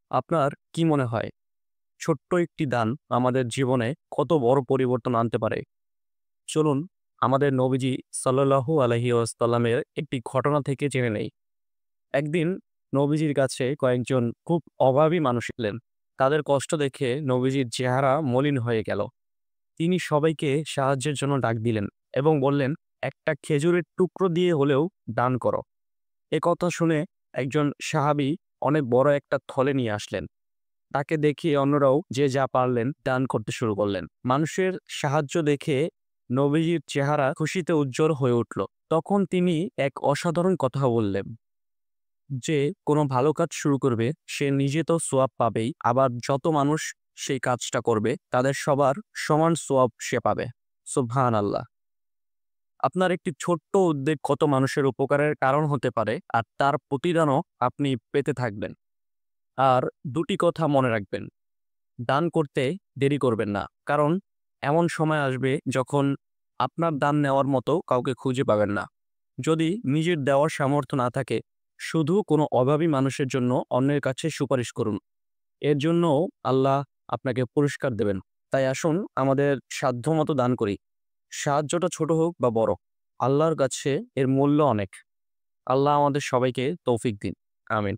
আপনার কি মনে হয় ছোট্ট একটি দান আমাদের জীবনে কত বড় পরিবর্তন আনতে পারে? চলুন আমাদের নবীজি সাল্লাল্লাহু আলাইহি ওয়াসাল্লামের একটি ঘটনা থেকে জেনে নেই। একদিন নবীজির কাছে কয়েকজন খুব অভাবী মানুষ এলেন। তাদের কষ্ট দেখে নবীজির চেহারা মলিন হয়ে গেল। তিনি সবাইকে সাহায্যের জন্য ডাক দিলেন এবং বললেন, "একটা খেজুরের টুকরো দিয়ে হলেও দান করো।" এ কথা শুনে একজন সাহাবী অনেক বড় একটা থলে নিয়ে আসলেন। তাকে দেখে অন্যরাও যে যা পারলেন দান করতে শুরু করলেন। মানুষের সাহায্য দেখে নবীজির চেহারা খুশিতে উজ্জ্বল হয়ে উঠল। তখন তিনি এক অসাধারণ কথা বললেন যে, কোনো ভালো কাজ শুরু করবে সে নিজে তো সোয়াব পাবেই, আবার যত মানুষ সেই কাজটা করবে তাদের সবার সমান সোয়াব সে পাবে। সুবহানাল্লাহ। আপনার একটি ছোট্ট উদ্যোগ কত মানুষের উপকারের কারণ হতে পারে, আর তার প্রতিদানও আপনি পেতে থাকবেন। আর দুটি কথা মনে রাখবেন, দান করতে দেরি করবেন না। কারণ এমন সময় আসবে যখন আপনার দান নেওয়ার মতো কাউকে খুঁজে পাবেন না। যদি নিজের দেওয়ার সামর্থ্য না থাকে, শুধু কোনো অভাবী মানুষের জন্য অন্যের কাছে সুপারিশ করুন। এর জন্যও আল্লাহ আপনাকে পুরস্কার দেবেন। তাই আসুন আমাদের সাধ্যমতো দান করি। সাহায্যটা ছোট হোক বা বড়, আল্লাহর কাছে এর মূল্য অনেক। আল্লাহ আমাদের সবাইকে তৌফিক দিন। আমিন।